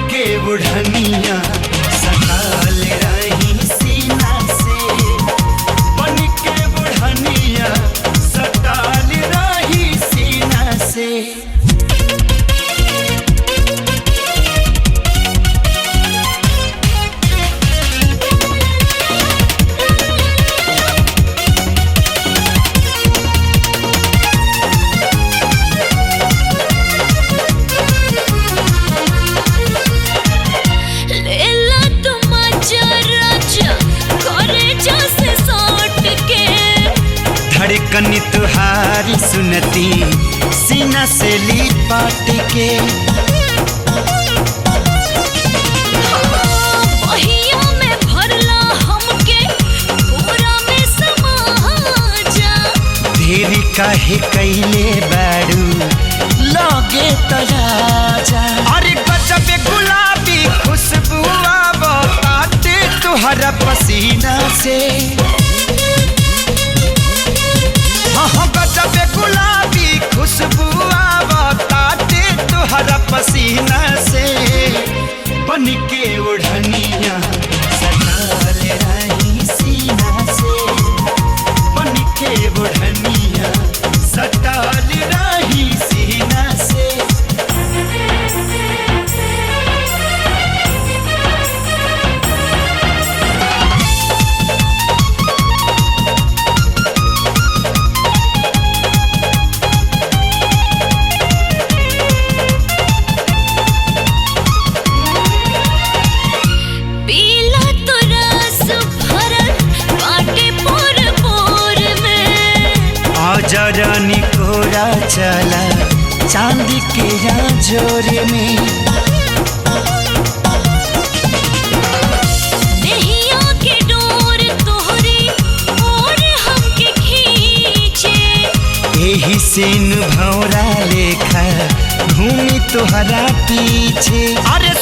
के बुढ़निया सताल रही सीना से, बन के बुढ़निया सताल रही सीना से। धड़कन तुहारी सुनती सीना से लिपट के, बहिया में भरला हमके पूरा में समा जा। देरी काहे कैले बारू लगे तराजा। अरे गजब गुलाबी खुशबू आवताते तुहरा पसीना से, गजब गुलाबी खुशबू आवताते तुहरा पसीना से। बन के ओढ़निया सताल रही सीना से, बन के ओढ़निया सताल रही सीना से। जरानी कोरा चला चांदी के जोरे में, नैया के डोर तोहरी और हमके खींचे। यही से भौरा लेखा घूमी तुहरा पीछे। अरे